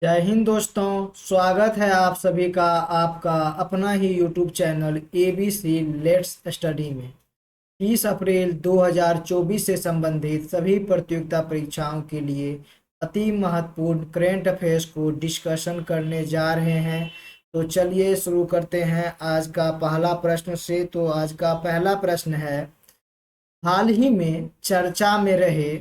जय हिंद दोस्तों। स्वागत है आप सभी का आपका अपना ही YouTube channel ABC let's study में। 30 अप्रैल 2024 से संबंधित सभी प्रतियोगिता परीक्षाओं के लिए अति महत्वपूर्ण करेंट अफेयर्स को डिस्कशन करने जा रहे हैं। तो चलिए शुरू करते हैं आज का पहला प्रश्न से। तो आज का पहला प्रश्न है, हाल ही में चर्चा में रहे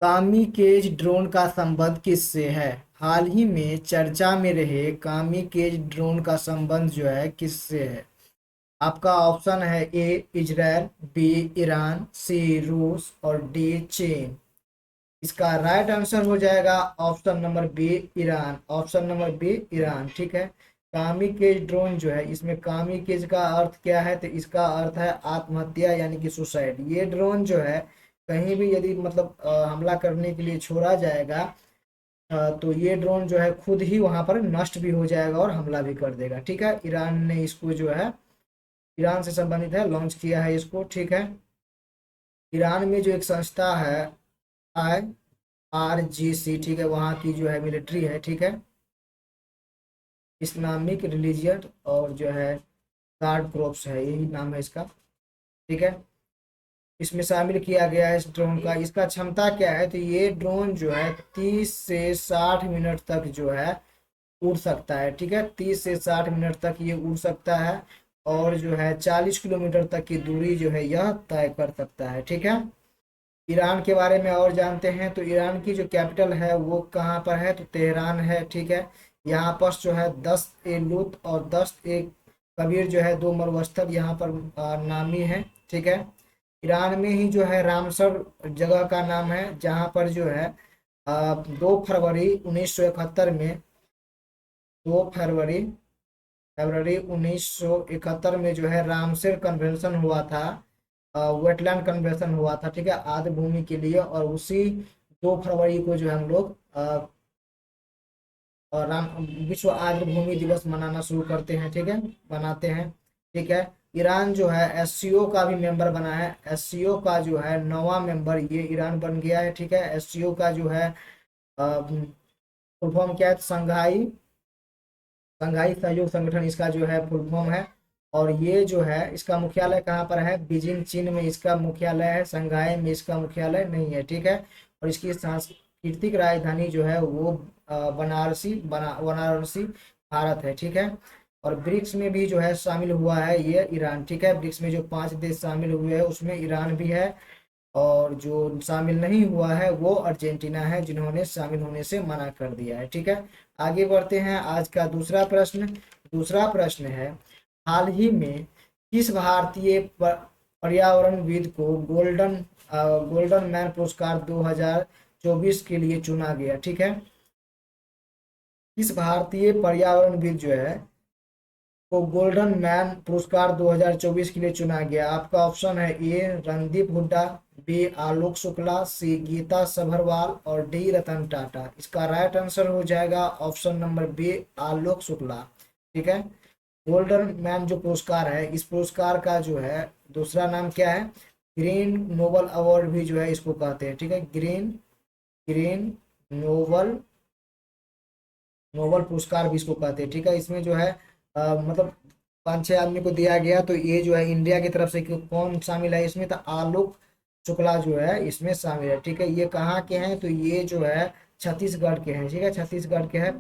कामीकेज ड्रोन का संबंध किससे है? हाल ही में चर्चा में रहे कामीकेज ड्रोन का संबंध जो है किससे है? आपका ऑप्शन है A Israel, B Iran, C रूस और डी चीन। इसका राइट आंसर हो जाएगा option number B Iran. Option number B Iran, ठीक है। कामीकेज ड्रोन जो है, इसमें कामीकेज का अर्थ क्या है? तो इसका अर्थ है आत्महत्या यानी कि सुसाइड। ये ड्रोन जो है कहीं भी यदि मतलब हमला करने के लिए छोड़ा जाएगा तो ये ड्रोन जो है खुद ही वहां पर नष्ट भी हो जाएगा और हमला भी कर देगा, ठीक है। ईरान ने इसको जो है, ईरान से संबंधित है, लॉन्च किया है इसको, ठीक है। ईरान में जो एक संस्था है IRGC, ठीक है, वहाँ की जो है मिलिट्री है, ठीक है, इस्लामिक रिलीजियन और जो है गार्ड क्रोप्स है, यही नाम है इसका, ठीक है। इसमें शामिल किया गया है इस ड्रोन का। इसका क्षमता क्या है? तो ये ड्रोन जो है 30 से 60 मिनट तक जो है उड़ सकता है, ठीक है। 30 से 60 मिनट तक ये उड़ सकता है और जो है 40 किलोमीटर तक की दूरी जो है यह तय कर सकता है, ठीक है। ईरान के बारे में और जानते हैं। तो ईरान की जो कैपिटल है वो कहाँ पर है? तो तेहरान है, ठीक है। यहाँ पर जो है 10 ए लूत और 10 ए कबीर जो है दो मरुस्थल यहाँ पर नामी है, ठीक है। ईरान में ही जो है रामसर जगह का नाम है, जहाँ पर जो है 2 फरवरी 1971 में, 2 फरवरी 1971 में जो है रामसर कन्वेंशन हुआ था, वेटलैंड कन्वेंशन हुआ था, ठीक है, आर्द्र भूमि के लिए। और उसी 2 फरवरी को जो है हम लोग राम विश्व आर्द्र भूमि दिवस मनाना शुरू करते हैं, ठीक है, बनाते हैं, ठीक है। ईरान जो है SCO का भी मेंबर बना है। SCO का जो है 9वां मेंबर ये ईरान बन गया है, ठीक है। SCO का जो है फुल फॉर्म क्या है? संघाई संघाई सहयोग संगठन इसका जो है फुल फॉर्म है। और ये जो है इसका मुख्यालय कहाँ पर है? बीजिंग चीन में इसका मुख्यालय है, संघाई में इसका मुख्यालय नहीं है, ठीक है। और इसकी सांस्कृतिक राजधानी जो है वो वाराणसी भारत है, ठीक है। और ब्रिक्स में भी जो है शामिल हुआ है ये ईरान, ठीक है। ब्रिक्स में जो 5 देश शामिल हुए हैं उसमें ईरान भी है। और जो शामिल नहीं हुआ है वो अर्जेंटीना है, जिन्होंने शामिल होने से मना कर दिया है, ठीक है। आगे बढ़ते हैं। आज का दूसरा प्रश्न, दूसरा प्रश्न है, हाल ही में किस भारतीय पर्यावरणविद को गोल्डन मैन पुरस्कार 2024 के लिए चुना गया, ठीक है। किस भारतीय पर्यावरणविद जो है को गोल्डन मैन पुरस्कार 2024 के लिए चुना गया? आपका ऑप्शन है ए रणदीप हुड्डा, बी आलोक शुक्ला, सी गीता सभरवाल और डी रतन टाटा। इसका राइट आंसर हो जाएगा option number B Alok Shukla, ठीक है। गोल्डन मैन जो पुरस्कार है, इस पुरस्कार का जो है दूसरा नाम क्या है? ग्रीन नोबल अवार्ड भी जो है इसको कहते हैं, ठीक है। ग्रीन ग्रीन नोबल नोबल पुरस्कार भी इसको कहते हैं, ठीक है। इसमें जो है मतलब 5-6 आदमी को दिया गया। तो ये जो है इंडिया की तरफ से कौन शामिल है इसमें? तो आलोक शुक्ला जो है इसमें शामिल है, ठीक है। ये कहाँ के हैं? तो ये जो है छत्तीसगढ़ के हैं, ठीक है, छत्तीसगढ़ के हैं।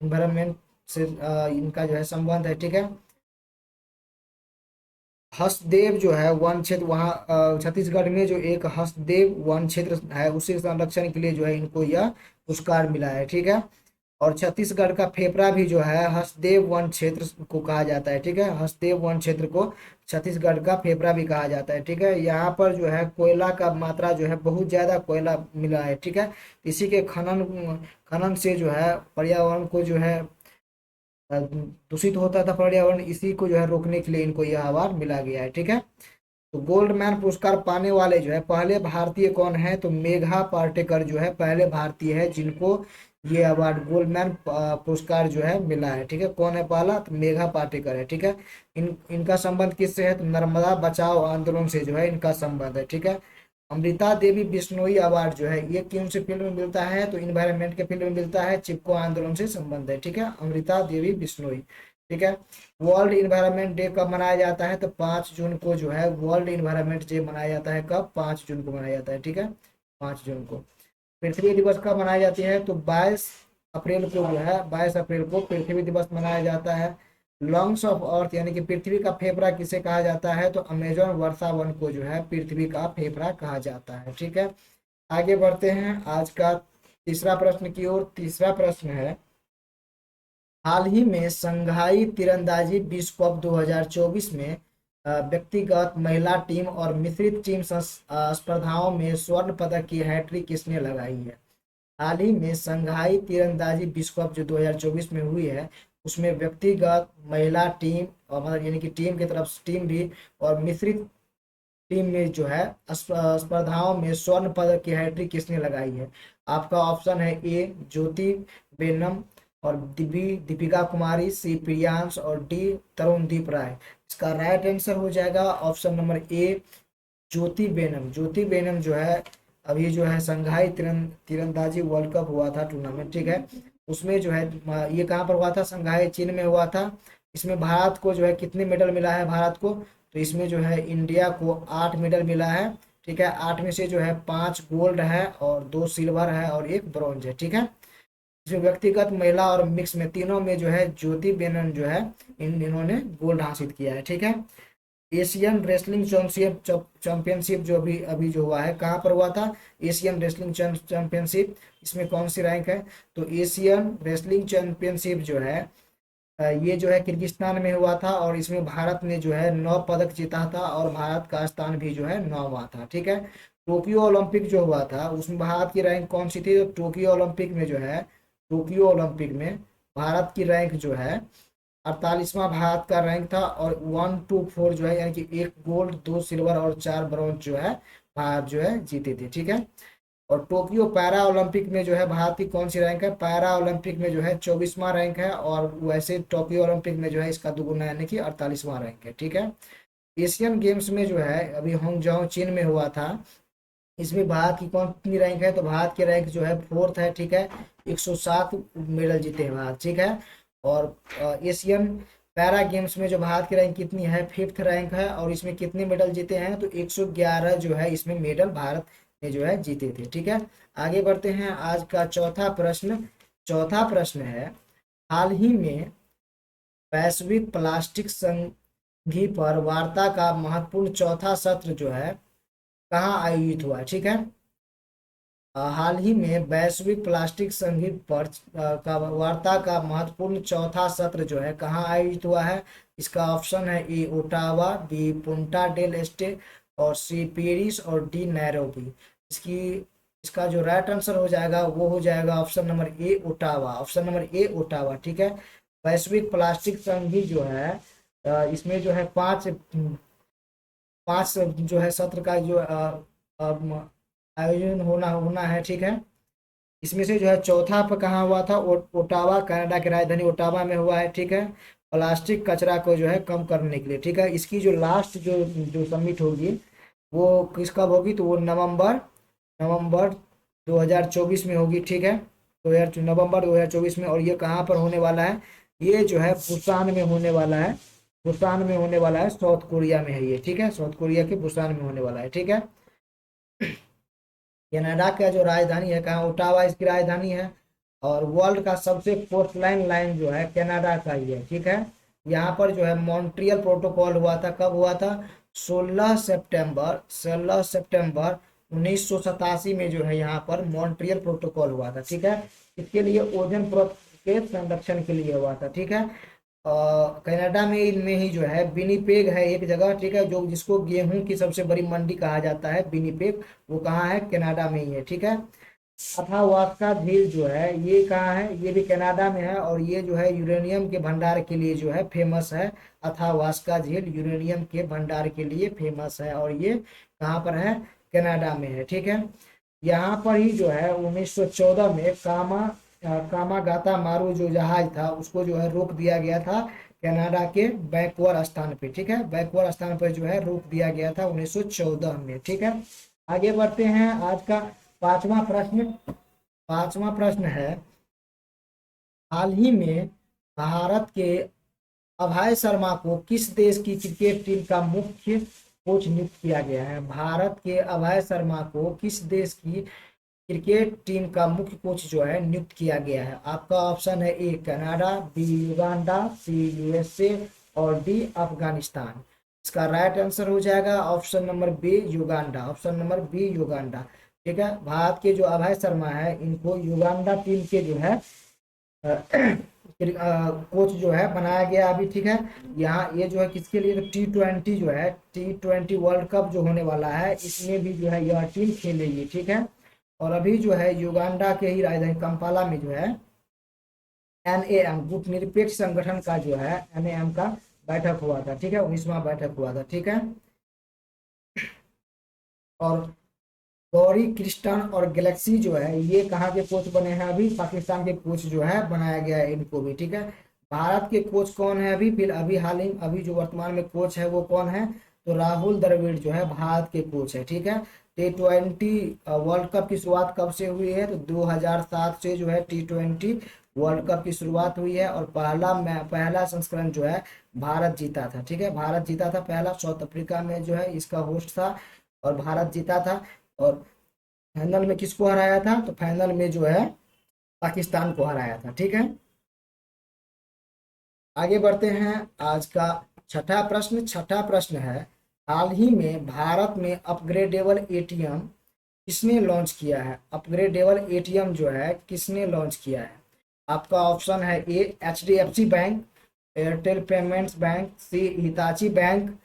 इन्वायरमेंट से इनका जो है संबंध है, ठीक है। हसदेव जो है वन क्षेत्र वहाँ छत्तीसगढ़ में जो एक हसदेव वन क्षेत्र है उसी संरक्षण के लिए जो है इनको यह पुरस्कार मिला है, ठीक है। और छत्तीसगढ़ का फेफड़ा भी जो है हसदेव वन क्षेत्र को कहा जाता है, ठीक है। हसदेव वन क्षेत्र को छत्तीसगढ़ का फेफड़ा भी कहा जाता है, ठीक है। यहाँ पर जो है कोयला का मात्रा जो है बहुत ज्यादा कोयला मिला है, ठीक है। इसी के खनन खनन से जो है पर्यावरण को जो है दूषित होता था पर्यावरण, इसी को जो है रोकने के लिए इनको यह अवार्ड मिला गया है, ठीक है। तो गोल्ड मैन पुरस्कार पाने वाले जो है पहले भारतीय कौन है? तो मेघा पाटेकर जो है पहले भारतीय है जिनको ये अवार्ड गोल्ड मैन पुरस्कार जो है मिला है, ठीक है। कौन है पहला? तो मेघा पाटेकर है, ठीक है। इनका संबंध किससे है? तो नर्मदा बचाओ आंदोलन से जो है इनका संबंध है, ठीक है। अमृता देवी बिश्नोई अवार्ड जो है ये कौन सी फील्ड में मिलता है, तो इन्वायरमेंट के फील्ड में मिलता है, चिपको आंदोलन से संबंध है, ठीक है, अमृता देवी बिश्नोई, ठीक है। वर्ल्ड इन्वायरमेंट डे कब मनाया जाता है, तो 5 जून को जो है वर्ल्ड इन्वायरमेंट डे मनाया जाता है, कब, 5 जून को मनाया जाता है, ठीक है, 5 जून को। पृथ्वी दिवस कब मनाया जाती है, तो 22 अप्रैल को जो है 22 अप्रैल को पृथ्वी दिवस मनाया जाता है। लंग्स ऑफ अर्थ यानी कि पृथ्वी का फेफड़ा किसे कहा जाता है, तो अमेजोन वर्षा वन को जो है पृथ्वी का फेफड़ा कहा जाता है, ठीक है। आगे बढ़ते हैं आज का तीसरा प्रश्न की ओर। तीसरा प्रश्न है, हाल ही में संघाई तीरंदाजी विश्व कप 2024 में व्यक्तिगत महिला टीम और मिश्रित टीम स्पर्धाओं में स्वर्ण पदक की हैट्रिक किसने लगाई है। हाल ही में संघाई तीरंदाजी विश्व कप जो 2024 में हुई है उसमें व्यक्तिगत महिला टीम और मतलब यानी कि टीम की तरफ से टीम भी और मिश्रित टीम में जो है स्पर्धाओं में स्वर्ण पदक की हैट्रिक किसने लगाई है। आपका ऑप्शन है ए ज्योति बेनम और दीपिका कुमारी, सी प्रियांश और डी तरुणदीप राय। इसका राइट आंसर हो जाएगा ऑप्शन नंबर ए ज्योति बेनम। ज्योति बेनम जो है अभी जो है संघाई तीरंदाजी वर्ल्ड कप हुआ था टूर्नामेंट, ठीक है, उसमें जो है ये कहाँ पर हुआ था, संघाई चीन में हुआ था। इसमें भारत को जो है कितने मेडल मिला है भारत को, तो इसमें जो है इंडिया को 8 मेडल मिला है, ठीक है। 8 में से जो है 5 गोल्ड है और 2 सिल्वर है और 1 ब्रॉन्ज है, ठीक है। इसमें व्यक्तिगत महिला और मिक्स में तीनों में जो है ज्योति बेनन जो है इन्होंने गोल्ड हासिल किया है, ठीक है। एशियन रेसलिंग चैंपियनशिप जो अभी अभी जो हुआ है कहाँ पर हुआ था, एशियन रेसलिंग चैंपियनशिप, इसमें कौन सी रैंक है, तो एशियन रेसलिंग चैंपियनशिप जो है ये जो है किर्गिस्तान में हुआ था और इसमें भारत ने जो है 9 पदक जीता था और भारत का स्थान भी जो है 9वां था, ठीक है। टोक्यो ओलंपिक जो हुआ था उसमें भारत की रैंक कौन सी थी, तो टोक्यो ओलंपिक में जो है टोक्यो ओलंपिक में भारत की रैंक जो है 48वां भारत का रैंक था और 1 to 4 जो है यानी कि 1 गोल्ड 2 सिल्वर और 4 ब्रॉन्ज जो है भारत जो है जीते थे, ठीक है। और टोक्यो पैरा ओलंपिक में जो है भारत की कौन सी रैंक है, पैरा ओलंपिक में जो है 24वां रैंक है और वैसे टोक्यो ओलंपिक में जो है इसका दुगुना यानी कि 48वां रैंक है, ठीक है। एशियन गेम्स में जो है अभी होंगजाओ चीन में हुआ था, इसमें भारत की कौन सी रैंक है, तो भारत की रैंक जो है 4th है, ठीक है, 107 मेडल जीते हैं भारत, ठीक है। और एशियन पैरा गेम्स में जो भारत की रैंक कितनी है, 5th रैंक है और इसमें कितने मेडल जीते हैं, तो 111 जो है इसमें मेडल भारत ने जो है जीते थे, ठीक है। आगे बढ़ते हैं आज का चौथा प्रश्न। चौथा प्रश्न है, हाल ही में वैश्विक प्लास्टिक संधि पर वार्ता का महत्वपूर्ण चौथा सत्र जो है कहाँ आयोजित हुआ, ठीक है। हाल ही में वैश्विक प्लास्टिक संधि पर का वार्ता का महत्वपूर्ण चौथा सत्र जो है कहाँ आयोजित हुआ है। इसका ऑप्शन है ए ओटावा, बी पुंटा डेल एस्टे और सी पेरिस और डी नैरोबी। इसकी इसका जो राइट आंसर हो जाएगा वो हो जाएगा ऑप्शन नंबर ए ओटावा, ऑप्शन नंबर ए ओटावा, ठीक है। वैश्विक प्लास्टिक संधि जो है इसमें जो है पांच पांच जो है सत्र का जो आयोजन होना होना है, ठीक है। इसमें से जो है चौथा पर कहाँ हुआ था, ओटावा, कनाडा की राजधानी ओटावा में हुआ है, ठीक है। प्लास्टिक कचरा को जो है कम करने के लिए, ठीक है। इसकी जो लास्ट जो जो सबमिट होगी वो किस कब होगी, तो वो नवंबर नवंबर 2024 में होगी, ठीक है, 2000 नवंबर 2024 में। और ये कहाँ पर होने वाला है, ये जो है बुसान में होने वाला है, बुसान में होने वाला है, साउथ कोरिया में है ये, ठीक है, साउथ कोरिया के बुसान में होने वाला है, ठीक है। कनाडा का जो राजधानी है कहाँ, ओटावा इसकी राजधानी है और वर्ल्ड का सबसे कोस्टलाइन लाइन जो है कनाडा का ही है, ठीक है। यहाँ पर जो है मॉन्ट्रियल प्रोटोकॉल हुआ था, कब हुआ था, 16 सितंबर 1987 में जो है यहाँ पर मॉन्ट्रियल प्रोटोकॉल हुआ था, ठीक है। इसके लिए ओजोन परत के संरक्षण के लिए हुआ था, ठीक है। कनाडा में इनमें ही जो है विनिपेग है एक जगह, ठीक है, जो जिसको गेहूं की सबसे बड़ी मंडी कहा जाता है, विनिपेग, वो कहाँ है, कनाडा में ही है, ठीक है। अथावास्का झील जो है ये कहाँ है, ये भी कनाडा में है और ये जो है यूरेनियम के भंडार के लिए जो है फेमस है। अथावास्का झील यूरेनियम के भंडार के लिए फेमस है और ये कहाँ पर है, कनाडा में है, ठीक है। यहाँ पर ही जो है 1914 में कामागाता मारू जो जहाज था उसको जो है रोक दिया गया था कनाडा के बैकवर स्थान पे, ठीक है, बैकवर स्थान पर जो है रोक दिया गया था 1914 में, ठीक है। आगे बढ़ते हैं। आज का पांचवा प्रश्न। पांचवा प्रश्न है, हाल ही में भारत के अभय शर्मा को किस देश की क्रिकेट टीम का मुख्य कोच नियुक्त किया गया है? भारत के अभय शर्मा को किस देश की क्रिकेट टीम का मुख्य कोच जो है नियुक्त किया गया है? आपका ऑप्शन है A Canada, B Uganda, C USA और डी अफगानिस्तान। इसका राइट आंसर हो जाएगा option number B Uganda. Option number B Uganda. ठीक है, भारत के जो अभय शर्मा है इनको युगांडा टीम के जो है कोच जो है बनाया गया अभी। ठीक है, यहाँ ये जो है किसके लिए, तो T20 जो है T20 वर्ल्ड कप जो होने वाला है इसमें भी जो है यह टीम खेलेगी। ठीक है, और अभी जो है युगांडा के ही राजधानी कंपाला में जो है NAM गुटनिरपेक्ष संगठन का जो है NAM का बैठक हुआ था। ठीक है, 19वां बैठक हुआ था। ठीक है, और गौरी क्रिस्टन और गैलेक्सी जो है ये कहाँ के कोच बने हैं? अभी पाकिस्तान के कोच जो है बनाया गया है इनको भी। ठीक है, भारत के कोच कौन है अभी? फिर अभी हाल ही अभी जो वर्तमान में कोच है वो कौन है? तो राहुल द्रविड़ जो है भारत के कोच है। ठीक है, T20 वर्ल्ड कप की शुरुआत कब से हुई है? तो 2007 से जो है T20 वर्ल्ड कप की शुरुआत हुई है और पहला संस्करण जो है भारत जीता था। ठीक है, भारत जीता था पहला, साउथ अफ्रीका में जो है इसका होस्ट था और भारत जीता था। और फाइनल में किसको हराया था? तो फाइनल में जो है पाकिस्तान को हराया था। ठीक है, आगे बढ़ते हैं। आज का छठा प्रश्न। छठा प्रश्न है, हाल ही में भारत में अपग्रेडेबल एटीएम किसने लॉन्च किया है? अपग्रेडेबल एटीएम जो है किसने लॉन्च किया है? आपका ऑप्शन है A HDFC bank, Airtel payments bank, C Hitachi bank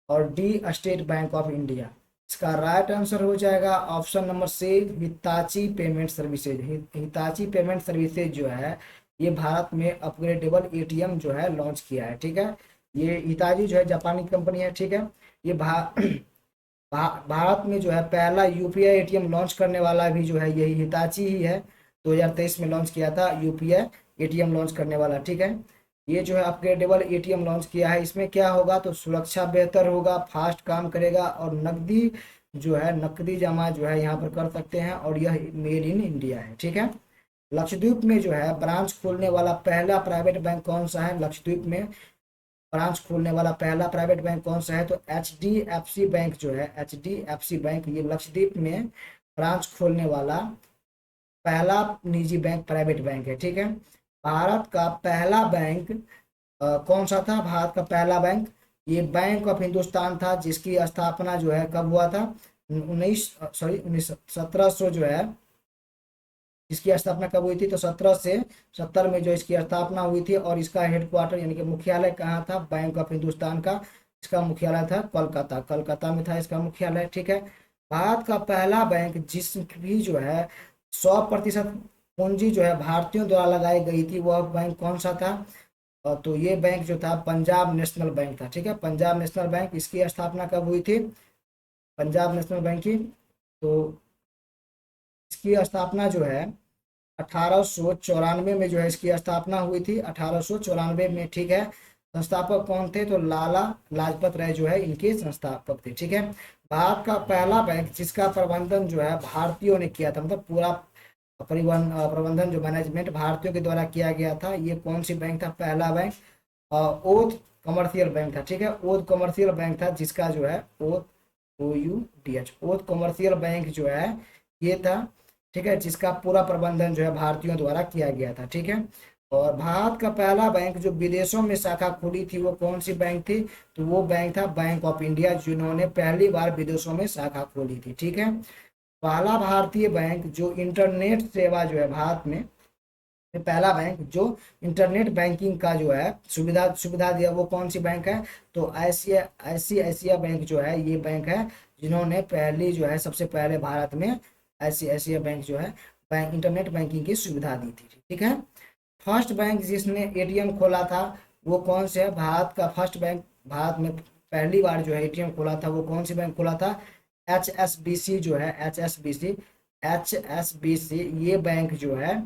और D State Bank of India. इसका राइट आंसर हो जाएगा option number C Hitachi payment services. Hitachi payment services जो है ये भारत में अपग्रेडेबल एटीएम जो है लॉन्च किया है। ठीक है, ये हिताची जो है जापानी कंपनी है। ठीक है, ये भारत में जो है पहला यूपीआई एटीएम लॉन्च करने वाला भी जो है यही हिताची ही है। 2023 में लॉन्च किया था यूपीआई एटीएम लॉन्च करने वाला। ठीक है, ये जो है अपग्रेडेबल एटीएम लॉन्च किया है। इसमें क्या होगा, तो सुरक्षा बेहतर होगा, फास्ट काम करेगा और नकदी जो है नकदी जमा जो है यहाँ पर कर सकते हैं और यह मेड इन इंडिया है। ठीक है, लक्षद्वीप में जो है ब्रांच खोलने वाला पहला प्राइवेट बैंक कौन सा है? लक्षद्वीप में ब्रांच खोलने वाला पहला प्राइवेट बैंक कौन सा है? तो HDFC बैंक जो है HDFC बैंक ये लक्षद्वीप में ब्रांच खोलने वाला पहला निजी बैंक प्राइवेट बैंक है। ठीक है, भारत का पहला बैंक कौन सा था? भारत का पहला बैंक ये बैंक ऑफ हिंदुस्तान था, जिसकी स्थापना जो है कब हुआ था? 1700 जो है इसकी स्थापना कब हुई थी? तो 1770 में जो इसकी स्थापना हुई थी और इसका हेडक्वार्टर यानी कि मुख्यालय कहाँ था? बैंक ऑफ हिंदुस्तान का इसका मुख्यालय था कोलकाता। कोलकाता में था इसका मुख्यालय। ठीक है, भारत का पहला बैंक जिस भी जो है 100% पूंजी जो है भारतीयों द्वारा लगाई गई थी वह बैंक कौन सा था? तो ये बैंक जो था पंजाब नेशनल बैंक था। ठीक है, पंजाब नेशनल बैंक, इसकी स्थापना कब हुई थी? पंजाब नेशनल बैंक की, तो इसकी स्थापना जो है 1894 में जो है इसकी स्थापना हुई थी, 1894 में। ठीक है, संस्थापक कौन थे? तो लाला लाजपत राय जो है इनके संस्थापक थे। ठीक है, भारत का पहला बैंक जिसका प्रबंधन जो है भारतीयों ने किया था, मतलब पूरा प्रबंधन जो मैनेजमेंट भारतीयों के द्वारा किया गया था, ये कौन सी बैंक था? पहला बैंक ओथ कमर्शियल बैंक था। ठीक है, ओथ कमर्शियल बैंक था जिसका जो है OUDH ओथ कमर्शियल बैंक जो है ये था। ठीक है, जिसका पूरा प्रबंधन जो है भारतीयों द्वारा किया गया था। ठीक है, और भारत का पहला बैंक जो विदेशों में शाखा खुली थी वो कौन सी बैंक थी? तो वो बैंक था बैंक ऑफ इंडिया, जिन्होंने पहली बार विदेशों में शाखा खोली थी। ठीक है, पहला भारतीय बैंक जो इंटरनेट सेवा जो है भारत में पहला बैंक जो इंटरनेट बैंकिंग का जो है सुविधा सुविधा दिया वो कौन सी बैंक है? तो ICICI बैंक जो है ये बैंक है जिन्होंने पहली जो है सबसे पहले भारत में ICICI बैंक जो है बैंक इंटरनेट बैंकिंग की सुविधा दी थी। ठीक है, फर्स्ट बैंक जिसने एटीएम खोला था वो कौन से है? भारत का फर्स्ट बैंक भारत में पहली बार जो है एटीएम खोला था वो कौन सी बैंक खोला था? HSBC जो है HSBC ये बैंक जो है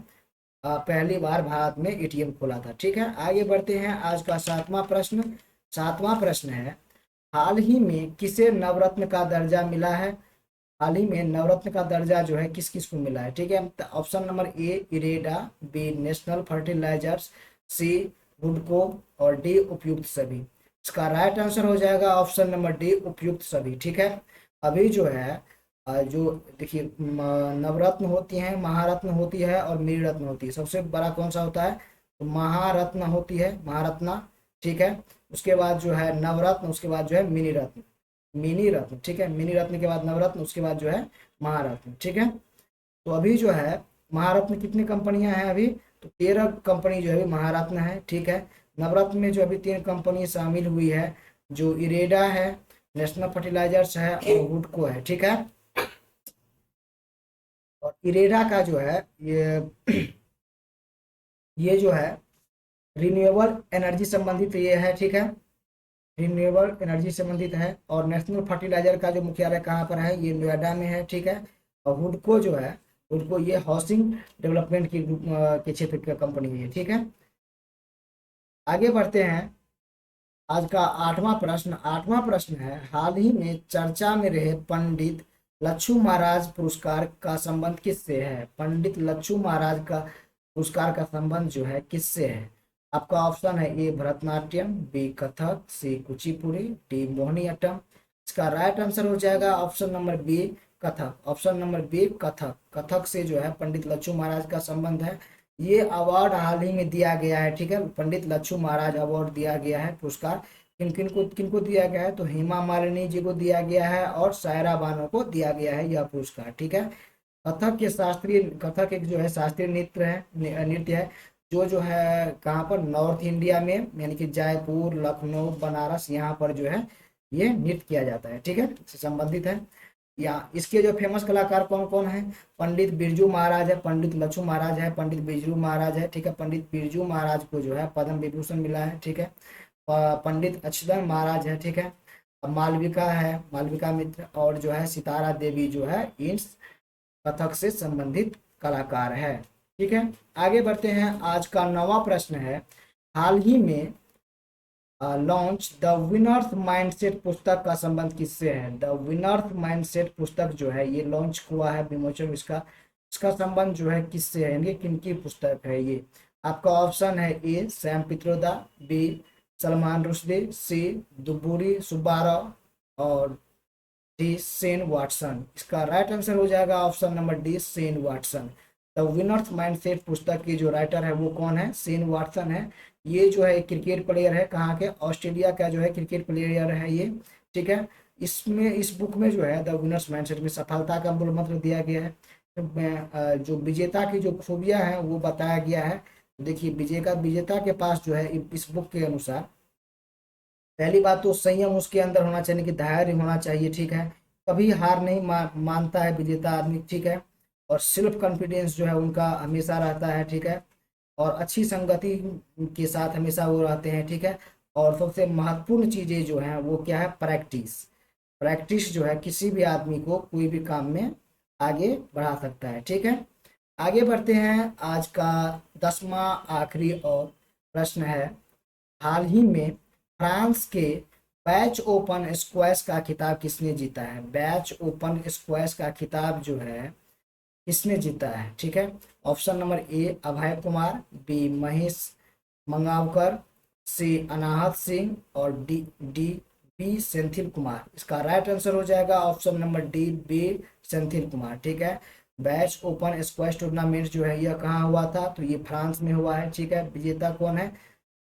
पहली बार भारत में एटीएम खोला था। ठीक है, आगे बढ़ते हैं। आज का सातवां प्रश्न। सातवां प्रश्न है, हाल ही में किसे नवरत्न का दर्जा मिला है? हाल ही में नवरत्न का दर्जा जो है किस किस को मिला है, ठीक है। तो option number A IREDA, B National Fertilizers, C हुडको और डी उपयुक्त सभी। इसका राइट आंसर हो जाएगा ऑप्शन नंबर डी उपयुक्त सभी, ठीक है। अभी जो है जो देखिए नवरत्न होती हैं, महारत्न होती है और मिनी होती है। सबसे बड़ा कौन सा होता है, तो महारत्न होती है, महारत्ना, ठीक है। उसके बाद जो है नवरत्न, उसके बाद जो है मिनी रत्न, मिनी रत्न, ठीक है। मिनी रत्न के बाद नवरत्न, उसके बाद जो है महारत्न, ठीक है। तो अभी जो है महारत्न कितनी कंपनियां हैं अभी, तो 13 कंपनी जो है अभी महारत्न है, ठीक है। नवरत्न में जो अभी 3 कंपनी शामिल हुई है, जो इरेडा है, नेशनल फर्टिलाइजर्स है और हुडको है, ठीक है। और इरेडा का जो है ये जो है रिन्यूएबल एनर्जी संबंधित ये है, ठीक है। रिन्यूएबल एनर्जी संबंधित है। और नेशनल फर्टिलाइजर का जो मुख्यालय कहाँ पर है, ये नोएडा में है, ठीक है। और हुडको जो है, हुडको ये हाउसिंग डेवलपमेंट की के क्षेत्र की कंपनी है, ठीक है। आगे बढ़ते हैं। आज का आठवां प्रश्न है, हाल ही में चर्चा में रहे पंडित लच्छू महाराज पुरस्कार का संबंध किससे है। पंडित लच्छू महाराज का पुरस्कार का संबंध जो है किससे है। आपका ऑप्शन है A Bharatanatyam, B Kathak, C Kuchipudi, D Mohiniyattam. इसका राइट आंसर हो जाएगा option number B Kathak. Option number B Kathak. Kathak से जो है पंडित लच्छू महाराज का संबंध है। ये अवार्ड हाल ही में दिया गया है, ठीक है। पंडित लच्छू महाराज अवार्ड दिया गया है, पुरस्कार किनको दिया गया है, तो हेमा मालिनी जी को दिया गया है और सायरा बानो को दिया गया है यह पुरस्कार, ठीक है। कथक एक जो है शास्त्रीय नृत्य है जो है कहाँ पर, नॉर्थ इंडिया में, यानी कि जयपुर, लखनऊ, बनारस, यहाँ पर जो है ये नृत्य किया जाता है, ठीक है, इससे संबंधित है। या इसके जो फेमस कलाकार कौन कौन है, पंडित बिरजू महाराज है, पंडित लच्छू महाराज है, पंडित बिरजू महाराज है, ठीक है। पंडित बिरजू महाराज को जो है पद्म विभूषण मिला है, ठीक है। पंडित अच्युतन महाराज है, ठीक है। मालविका है, मालविका मित्र, और जो है सितारा देवी जो है इन कथक से संबंधित कलाकार है, ठीक है। आगे बढ़ते हैं। आज का 9वां प्रश्न है, हाल ही में लॉन्च द विनर्स माइंडसेट पुस्तक का संबंध किससे है। द विनर्स माइंडसेट पुस्तक जो है ये लॉन्च हुआ है, विमोचन इसका इसका संबंध जो है किससे है, यानी किनकी पुस्तक है ये। आपका ऑप्शन है ए सैम पित्रोदा, बी सलमान रुश्दी, सी दुबूरी सुब्बाराव और डी सेन वाटसन। इसका राइट आंसर हो जाएगा option number D Sen Watson. The winners mindset पुस्तक की जो राइटर है वो कौन है, सेन वाटसन है। ये जो है क्रिकेट प्लेयर है, कहाँ के, ऑस्ट्रेलिया का जो है क्रिकेट प्लेयर है ये, ठीक है। इसमें इस बुक में जो है द विनर्स माइंडसेट में सफलता का मूल मंत्र दिया गया है, जो विजेता की जो खूबियां हैं वो बताया गया है। देखिए विजेता के पास जो है इस बुक के अनुसार पहली बात तो संयम उसके अंदर होना चाहिए, कि धैर्य होना चाहिए, ठीक है। कभी हार नहीं मानता है विजेता आदमी, ठीक है। और सेल्फ कॉन्फिडेंस जो है उनका हमेशा रहता है, ठीक है। और अच्छी संगति के साथ हमेशा वो रहते हैं, ठीक है। और सबसे महत्वपूर्ण चीजें जो हैं वो क्या है, प्रैक्टिस। प्रैक्टिस जो है किसी भी आदमी को कोई भी काम में आगे बढ़ा सकता है, ठीक है। आगे बढ़ते हैं। आज का 10वां आखिरी और प्रश्न है, हाल ही में फ्रांस के बैच ओपन स्क्वैश का खिताब किसने जीता है। बैच ओपन स्क्वैश का खिताब जो है किसने जीता है, ठीक है। Option number A Abhay Kumar, B Mahesh Mangaonkar, C Anahat Singh और D D B Senthil Kumar. इसका राइट आंसर हो जाएगा option number D B Senthil Kumar, ठीक है। बैच ओपन स्क्वैश टूर्नामेंट जो है यह कहाँ हुआ था, तो ये फ्रांस में हुआ है, ठीक है। विजेता कौन है,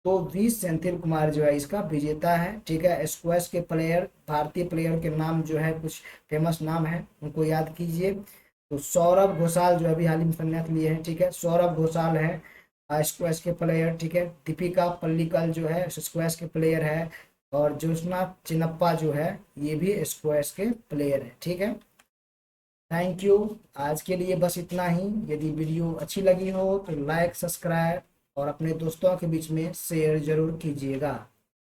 तो वी सेंथिल कुमार जो है इसका विजेता है, ठीक है। स्क्वैश के प्लेयर, भारतीय प्लेयर के नाम जो है कुछ फेमस नाम है, उनको याद कीजिए। तो सौरभ घोषाल जो अभी हाल ही में संन्यास लिए हैं, ठीक है। सौरभ घोषाल है स्क्वैश के प्लेयर, ठीक है। दीपिका पल्लिकल जो है स्क्वैश के प्लेयर है। और ज्योत्सना चिन्नप्पा जो है ये भी स्क्वैश के प्लेयर है, ठीक है। Thank you. आज के लिए बस इतना ही। यदि वीडियो अच्छी लगी हो तो लाइक, सब्सक्राइब और अपने दोस्तों के बीच में शेयर जरूर कीजिएगा।